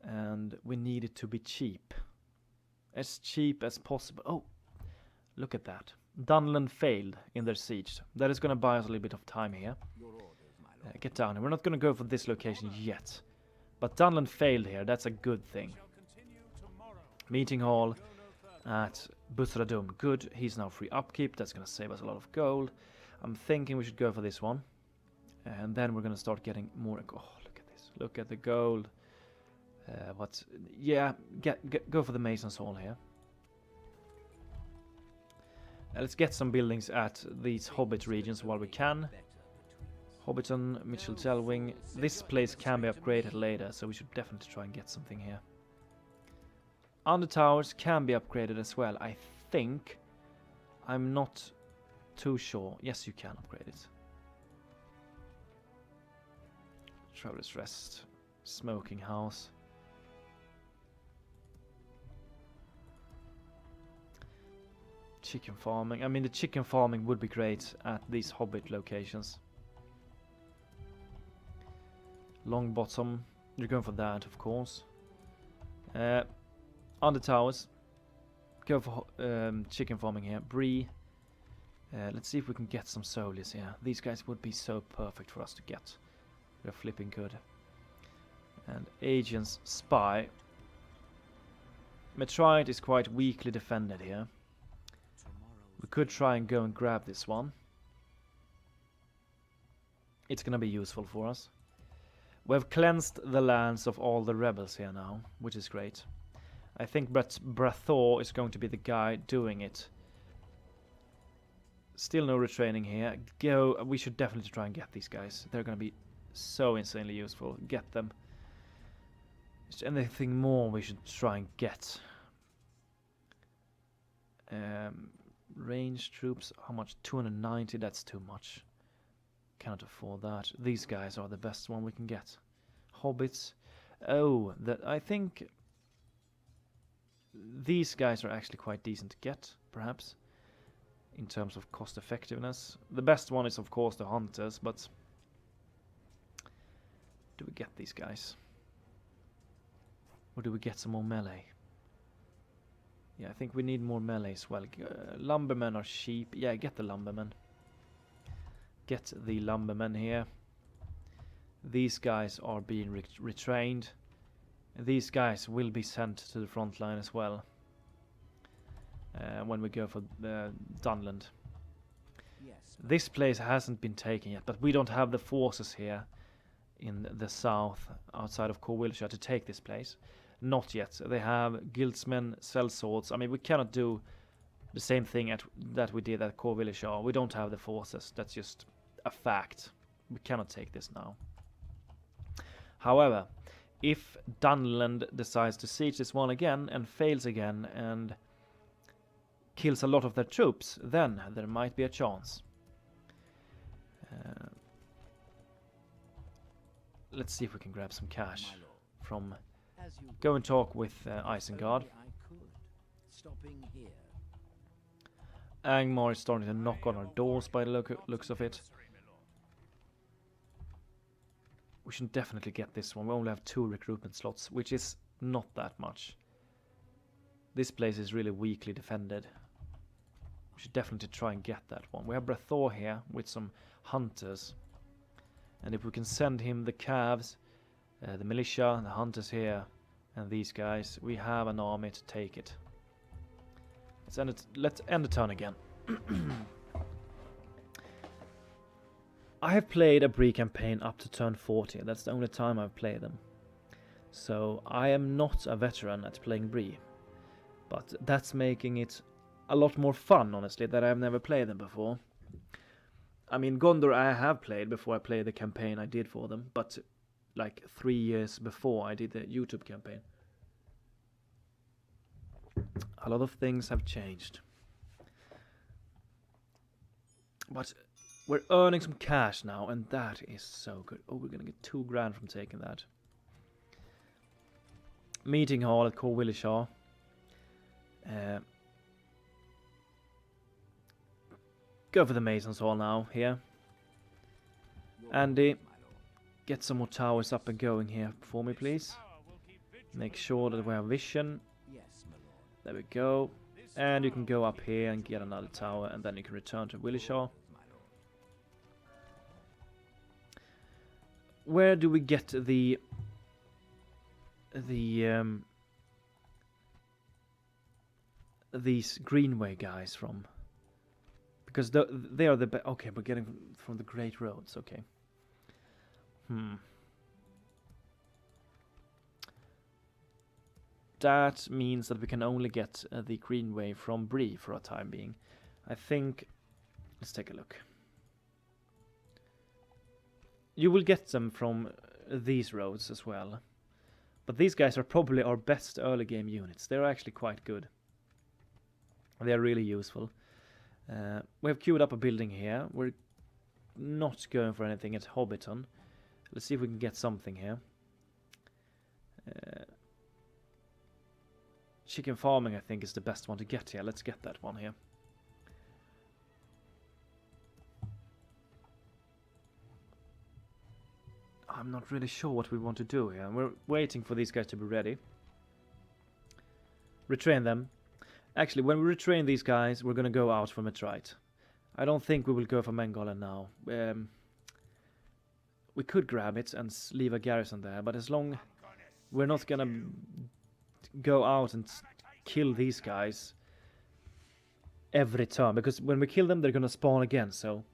And we need it to be cheap. As cheap as possible. Oh, look at that. Dunland failed in their siege. That is going to buy us a little bit of time here. Your orders, my lord. Get down here. We're not going to go for this location yet. But Dunland failed here. That's a good thing. Shall continue tomorrow. Meeting hall Go no further. at Busradum. Good. He's now free upkeep. That's going to save us a lot of gold. I'm thinking we should go for this one. And then we're going to start getting more... oh, look at this. Look at the gold. Yeah, go for the Mason's Hall here. Let's get some buildings at these Hobbit regions while we can. Better between us. Hobbiton, Mitchell Telwing. This place can be upgraded later, so we should definitely try and get something here. Under towers can be upgraded as well, I think. I'm not too sure. Yes, you can upgrade it. Traveler's Rest. Smoking House. Chicken farming. I mean, the chicken farming would be great at these Hobbit locations. Long Bottom. You're going for that, of course. Under towers. Go for chicken farming here. Bree. Let's see if we can get some Solis here. These guys would be so perfect for us to get. They're flipping good. And Agents Spy. Metrite is quite weakly defended here. We could try and go and grab this one. It's gonna be useful for us. We've cleansed the lands of all the rebels here now, which is great. I think Brathor is going to be the guy doing it. Still no retraining here. We should definitely try and get these guys. They're going to be so insanely useful. Get them. Is there anything more we should try and get? Range troops, how much? 290, that's too much. Cannot afford that. These guys are the best one we can get. Hobbits. Oh, I think these guys are actually quite decent to get, perhaps, in terms of cost effectiveness. The best one is of course the hunters, but do we get these guys? Or do we get some more melee? Yeah, I think we need more melee as well. Lumbermen are cheap. Yeah, get the lumbermen. Get the lumbermen here. These guys are being retrained. These guys will be sent to the front line as well. When we go for Dunland. Yes. This place hasn't been taken yet, but we don't have the forces here in the south, outside of Corwilshire, to take this place. Not yet. They have guildsmen, sellswords. I mean, we cannot do the same thing that we did at Corwilshire. We don't have the forces. That's just a fact. We cannot take this now. However, if Dunland decides to siege this one again and fails again and kills a lot of their troops, then there might be a chance. Let's see if we can grab some cash from... Go and talk with Isengard. Angmar is starting to knock on our doors by the looks of it. We should definitely get this one. We only have 2 recruitment slots, which is not that much. This place is really weakly defended. We should definitely try and get that one. We have Brathor here with some hunters. And if we can send him the calves, the militia, the hunters here, and these guys, we have an army to take it. Let's end the turn again. I have played a Bree campaign up to turn 40. That's the only time I've played them. So I am not a veteran at playing Bree. But that's making it a lot more fun, honestly, that I've never played them before. I mean, Gondor I have played before I played the campaign I did for them, but like 3 years before I did the YouTube campaign. A lot of things have changed. But we're earning some cash now, and that is so good. Oh, we're gonna get 2 grand from taking that. Meeting hall at Corwilshire. Go for the Masons Hall now, here. Andy, get some more towers up and going here for me, please. Make sure that we have vision. There we go. And you can go up here and get another tower, and then you can return to Willishaw. Where do we get these Greenway guys from? Because they are the okay, we're getting from the Great Roads, okay. That means that we can only get the Greenway from Bree for a time being. I think... Let's take a look. You will get them from these roads as well. But these guys are probably our best early game units. They're actually quite good. They're really useful. We have queued up a building here. We're not going for anything at Hobbiton. Let's see if we can get something here. Chicken farming, I think, is the best one to get here. Let's get that one here. I'm not really sure what we want to do here. We're waiting for these guys to be ready. Retrain them. Actually, when we retrain these guys, we're going to go out from Metrite. I don't think we will go for Mengolan now. We could grab it and leave a garrison there, but as long we're not going to go out and kill these guys every turn, because when we kill them, they're going to spawn again, so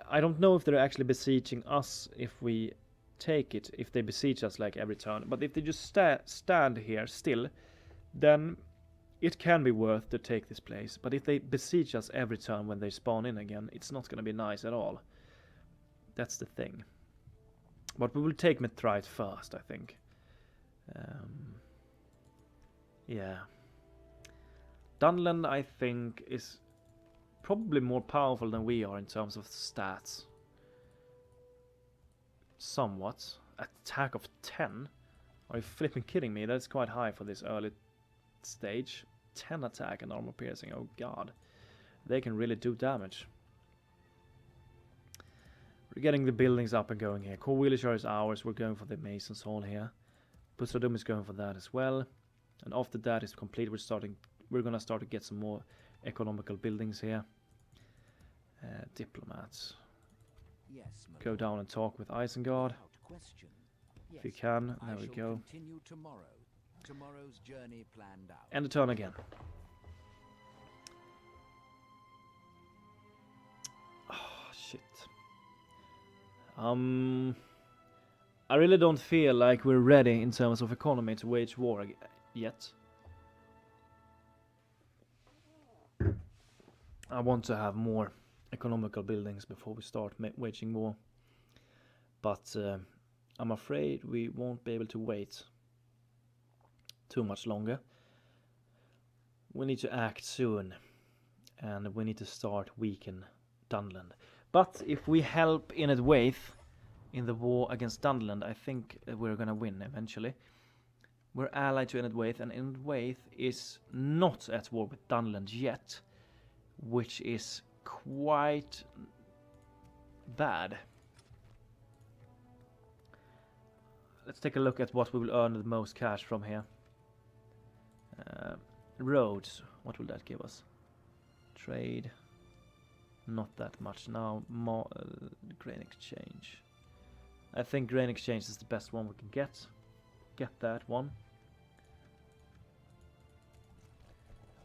I don't know if they're actually besieging us if we take it if they besiege us like every turn. But if they just stand here still, then it can be worth to take this place. But if they besiege us every turn when they spawn in again, it's not going to be nice at all. That's the thing. But we will take Metrite first, I think. Yeah. Dunland, I think, is probably more powerful than we are in terms of stats. Somewhat. Attack of 10? Are you flipping kidding me? That's quite high for this early stage. 10 attack and armor piercing, oh god. They can really do damage. We're getting the buildings up and going here. Core Wheelisher is ours, we're going for the Mason's Hall here. Bussadum is going for that as well. And after that is complete, we're gonna start to get some more economical buildings here. Diplomats. Yes, my Go lord. down and talk with Isengard. Without question. If you Yes, can, I there we shall go. continue tomorrow. Tomorrow's journey planned out. End the turn again. Oh, shit. I really don't feel like we're ready in terms of economy to wage war yet. I want to have more economical buildings before we start waging war. But I'm afraid we won't be able to wait too much longer. We need to act soon. And we need to start weaken Dunland. But if we help Inedwaith in the war against Dunland, I think we're gonna win eventually. We're allied to Inedwaith, and Inedwaith is not at war with Dunland yet, which is quite bad. Let's take a look at what we will earn the most cash from here. Roads, what will that give us? Trade, not that much now. More grain exchange. I think grain exchange is the best one we can get. Get that one.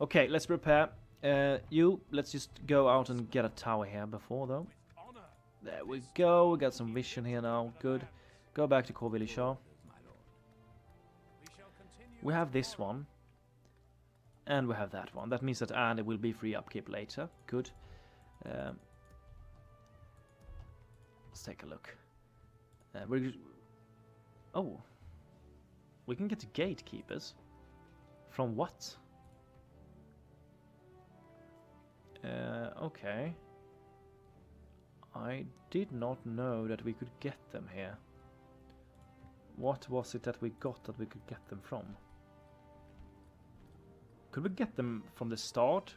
Okay, let's prepare. Let's just go out and get a tower here before though. Honor. There we go. We got some vision here now. Good. Go back to Core Village. We shall continue. We have this one. And we have that one. That means that Andy will be free upkeep later. Good. Let's take a look. Oh. We can get the gatekeepers. From what? Okay. I did not know that we could get them here. What was it that we got that we could get them from? Could we get them from the start?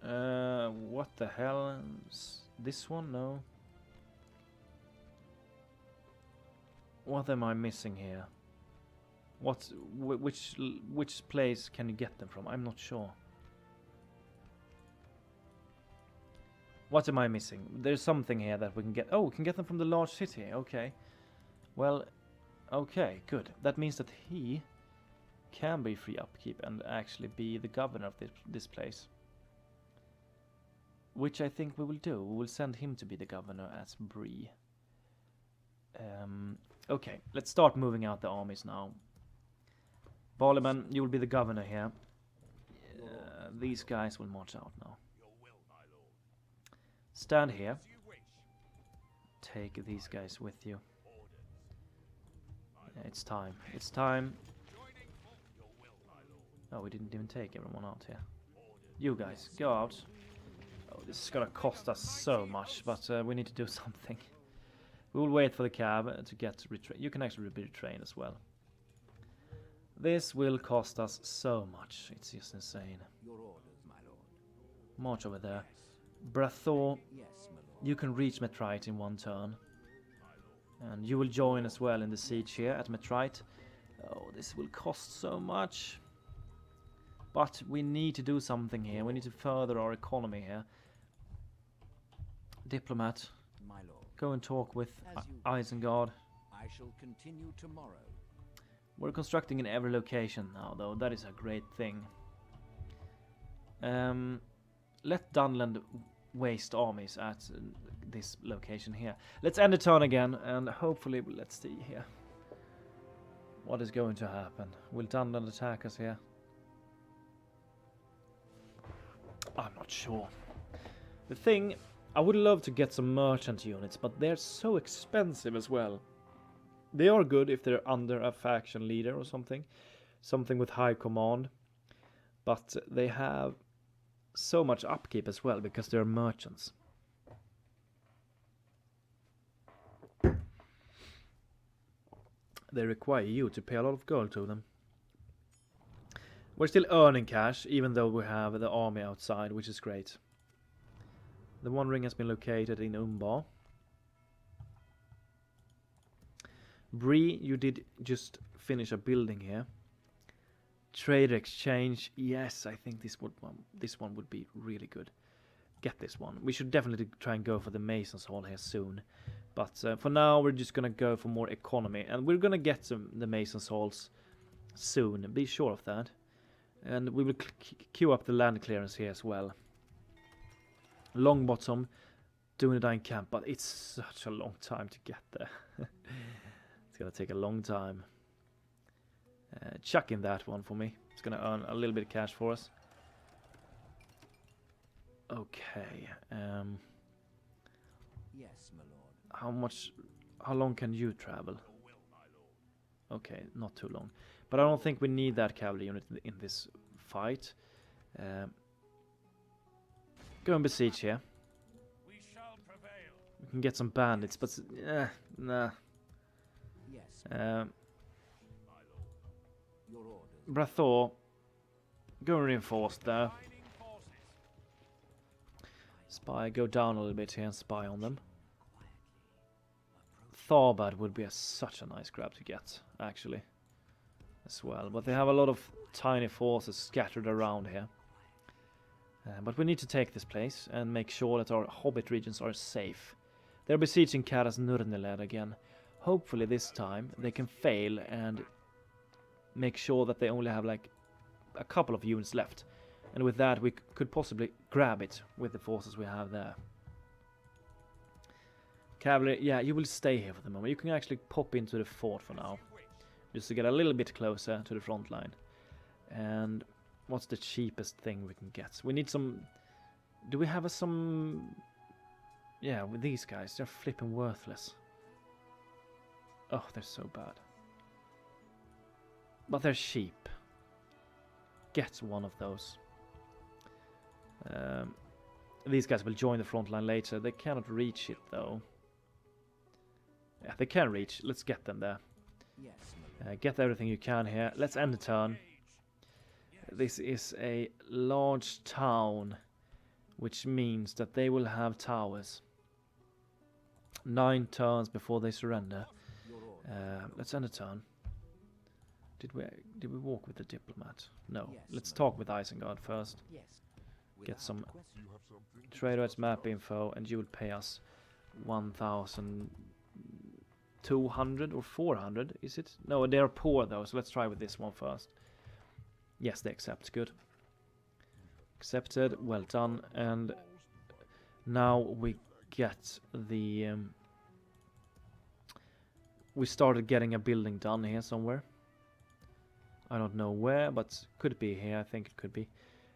What the hell? This one? No. What am I missing here? Which place can you get them from? I'm not sure. What am I missing? There's something here that we can get. Oh, we can get them from the large city. Okay. Well, okay, good. That means that he can be free upkeep and actually be the governor of this place. Which I think we will do. We will send him to be the governor as Bree. Okay, let's start moving out the armies now. Barleyman, you will be the governor here. These guys will march out now. Stand here. Take these guys with you. It's time. It's time. Oh, we didn't even take everyone out here. You guys, go out. Oh, this is gonna cost us so much, but we need to do something. We will wait for the cab to get retrained. You can actually be retrained as well. This will cost us so much. It's just insane. Your orders, my lord. March over there. Brathor, Yes, my lord. you can reach Metrite in one turn. And you will join as well in the siege here at Metrite. Oh, this will cost so much. But we need to do something here. We need to further our economy here. Diplomat, My lord. go and talk with As you Isengard. I shall continue tomorrow. We're constructing in every location now, though. That is a great thing. Let Dunland waste armies at this location here. Let's end the turn again, and hopefully let's see here what is going to happen. Will Dunland attack us here? I'm not sure. The thing, I would love to get some merchant units, but they're so expensive as well. They are good if they're under a faction leader or something with high command, but they have so much upkeep as well because they're merchants. They require you to pay a lot of gold to them. We're still earning cash, even though we have the army outside, which is great. The One Ring has been located in Umbar. Bree, you did just finish a building here. Trader exchange, yes, I think this one would be really good. Get this one. We should definitely try and go for the Mason's Hall here soon. But for now, we're just gonna go for more economy, and we're gonna get the Mason's Halls soon. Be sure of that. And we will queue up the land clearance here as well. Longbottom, Dunland camp, but it's such a long time to get there. It's gonna take a long time. Chuck in that one for me. It's gonna earn a little bit of cash for us. Okay. Yes, my lord. How long can you travel? Okay, not too long. But I don't think we need that cavalry unit in this fight. Go and besiege here. We shall prevail. We can get some bandits, but nah. Yes, your orders. Brathor, go and reinforce there. Mining forces. Spy, go down a little bit here and spy on them. Tharbad would be such a nice grab to get, actually, as well. But they have a lot of tiny forces scattered around here. But we need to take this place and make sure that our hobbit regions are safe. They're besieging Karas Nurneled again. Hopefully this time they can fail and make sure that they only have like a couple of units left. And with that we could possibly grab it with the forces we have there. Cavalry, yeah, you will stay here for the moment. You can actually pop into the fort for now, just to get a little bit closer to the front line. And what's the cheapest thing we can get? We need some... Do we have some... Yeah, with these guys, they're flipping worthless. Oh, they're so bad. But they're cheap. Get one of those. These guys will join the front line later. They cannot reach it, though. Yeah, they can reach. Let's get them there. Yes, Get everything you can here. Let's end the turn. This is a large town, which means that they will have towers. 9 turns before they surrender. Let's end the turn. Did we walk with the diplomat? No. Yes, Let's talk with Isengard first. yes. Get some You have something? trader at map info, and you will pay us 1,200 or 400. Is it? No, they are poor though. So let's try with this one first. Yes, they accept. Good. Accepted. Well done. And now we get the... we started getting a building done here somewhere. I don't know where, but could be here. I think it could be.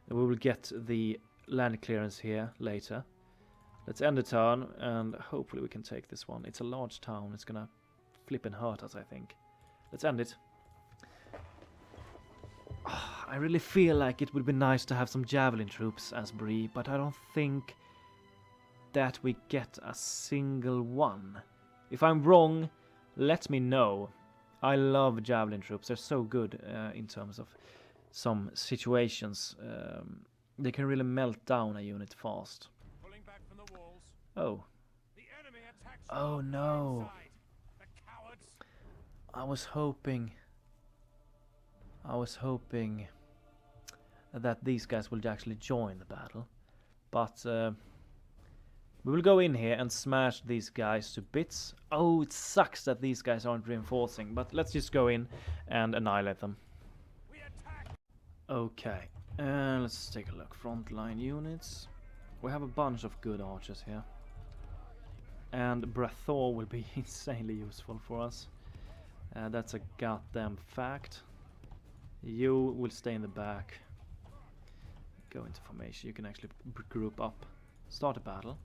And we will get the land clearance here later. Let's end the turn, and hopefully we can take this one. It's a large town. It's gonna flip and hurt us, I think. Let's end it. I really feel like it would be nice to have some javelin troops as Bree, but I don't think that we get a single one. If I'm wrong, let me know. I love javelin troops. They're so good in terms of some situations. They can really melt down a unit fast. Pulling back from the walls. Oh. The enemy attacks. Oh from no. inside. The cowards. I was hoping that these guys will actually join the battle. But we will go in here and smash these guys to bits. Oh, it sucks that these guys aren't reinforcing, but let's just go in and annihilate them. We attack. Okay, let's take a look. Frontline units. We have a bunch of good archers here. and Brathor will be insanely useful for us. That's a goddamn fact. You will stay in the back. Go into formation. You can actually group up. Start a battle.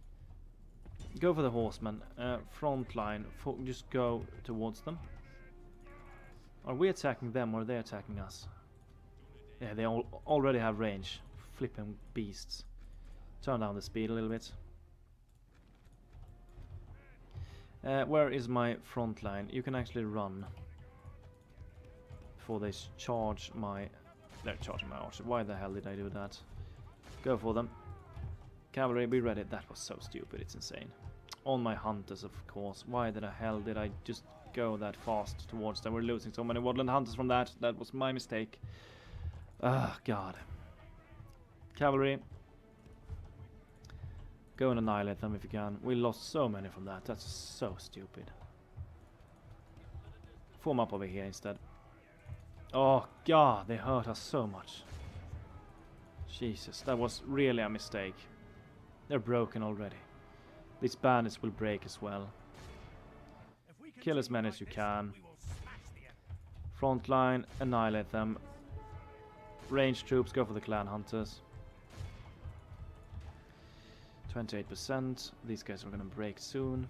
Go for the horsemen. Front line. Just go towards them. Are we attacking them or are they attacking us? Yeah, they already have range. Flipping beasts. Turn down the speed a little bit. Where is my front line? You can actually run. Before they charge my... They're charging my archer. Why the hell did I do that? Go for them. Cavalry, be ready. That was so stupid, it's insane. On my hunters, of course. Why the hell did I just go that fast towards them? We're losing so many woodland hunters from that. That was my mistake. Ah, God. Cavalry. Go and annihilate them if you can. We lost so many from that. That's so stupid. Form up over here instead. Oh, God, they hurt us so much. Jesus, that was really a mistake. They're broken already. These bandits will break as well. Kill as many as you can. Front line, annihilate them. Ranged troops, go for the clan hunters. 28%. These guys are gonna break soon.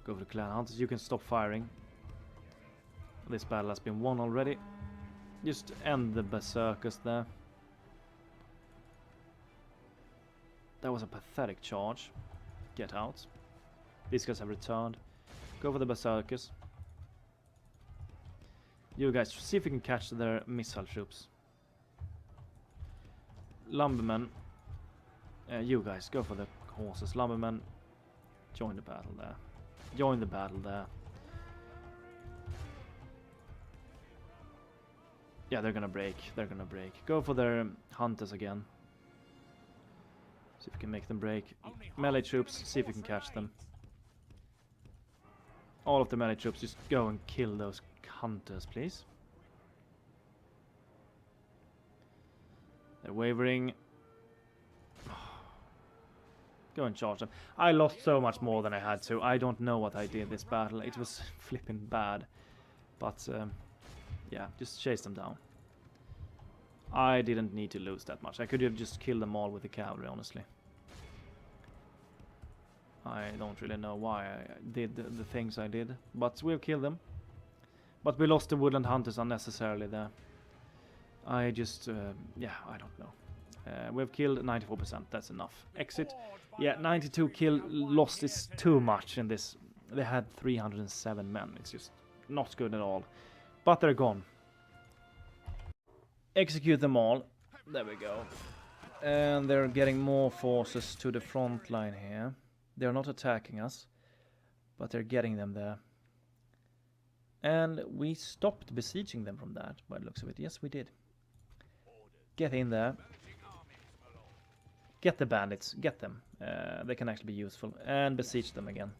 Go for the clan hunters. You can stop firing. This battle has been won already. Just end the berserkers there. That was a pathetic charge. Get out. These guys have returned. Go for the berserkers. You guys, see if you can catch their missile troops. Lumbermen. You guys, go for the horses. Lumbermen, join the battle there. Join the battle there. Yeah, they're gonna break. They're gonna break. Go for their hunters again. See if you can make them break. Melee troops, see if you can catch them. All of the melee troops, just go and kill those hunters, please. They're wavering. Go and charge them. I lost so much more than I had to. I don't know what I did this battle. It was flipping bad. But, yeah, just chase them down. I didn't need to lose that much. I could have just killed them all with the cavalry, honestly. I don't really know why I did the things I did. But we've killed them. But we lost the woodland hunters unnecessarily there. I just, yeah, I don't know. We've killed 94%, that's enough. Exit. Yeah, 92 kill lost is too much in this. They had 307 men. It's just not good at all. But they're gone. Execute them all. There we go. And they're getting more forces to the front line here. They're not attacking us, but they're getting them there. And we stopped besieging them from that, by the looks of it. Yes, we did. Get in there. Get the bandits. Get them. They can actually be useful. And besiege them again.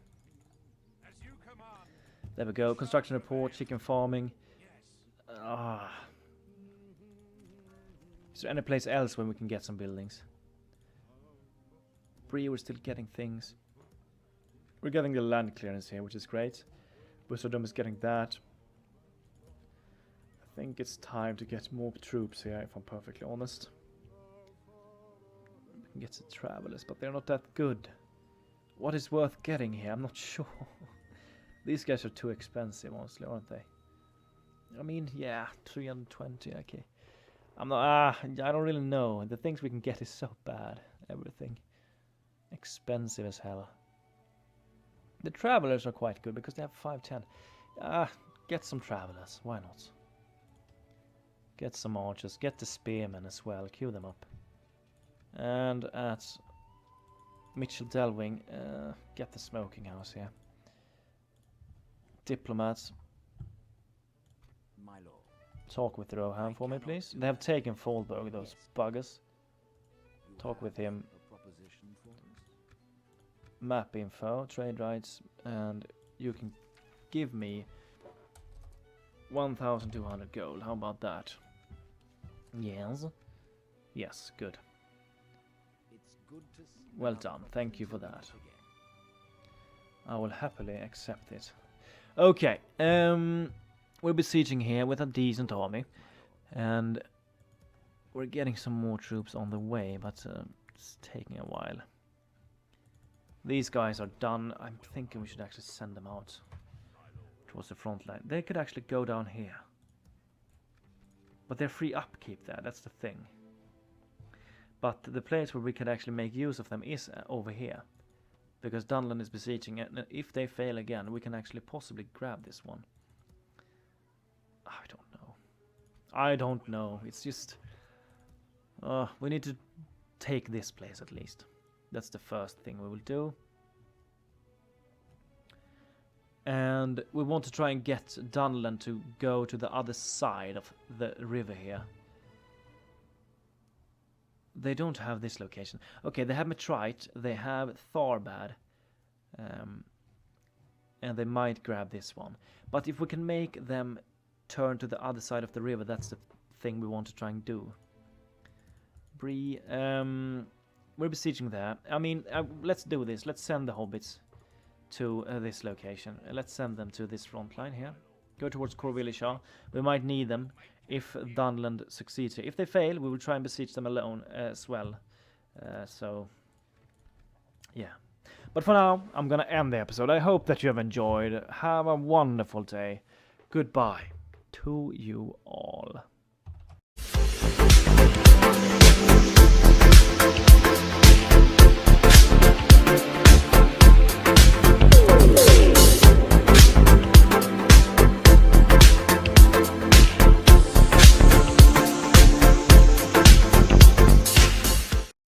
There we go. Construction report, chicken farming. Is there any place else where we can get some buildings? Bree, we're still getting things. We're getting the land clearance here, which is great. Bussadom is getting that. I think it's time to get more troops here, if I'm perfectly honest. We can get the travelers, but they're not that good. What is worth getting here? I'm not sure. These guys are too expensive, honestly, aren't they? I mean, yeah, 320, okay. I'm not, I don't really know. The things we can get is so bad. Everything. Expensive as hell. The travelers are quite good because they have 510. Get some travelers. Why not? Get some archers. Get the spearmen as well. Queue them up. And at Mitchell Delving, get the smoking house here. Diplomats. My lord. Talk with Rohan for me, please. They have taken Fallberg, those buggers. Talk with him. Map info, trade rights, and you can give me 1,200 gold. How about that? Yes. Yes, good. It's good to see. Well done. Thank you for that. I will happily accept it. Okay. We're besieging here with a decent army. And we're getting some more troops on the way, but it's taking a while. These guys are done. I'm thinking we should actually send them out towards the front line. They could actually go down here. But they're free upkeep there, that's the thing. But the place where we could actually make use of them is over here. Because Dunland is besieging it, and if they fail again, we can actually possibly grab this one. I don't know. It's just... we need to take this place at least. That's the first thing we will do. And we want to try and get Dunland to go to the other side of the river here. They don't have this location. Okay, they have Metrite, they have Tharbad. And they might grab this one. But if we can make them turn to the other side of the river, that's the thing we want to try and do. Bree, we're besieging there. I mean, let's do this. Let's send the hobbits to this location. Let's send them to this front line here. Go towards Corvillishaw. We might need them if Dunland succeeds here. If they fail, we will try and besiege them alone as well. So, yeah. But for now, I'm gonna end the episode. I hope that you have enjoyed. Have a wonderful day. Goodbye to you all.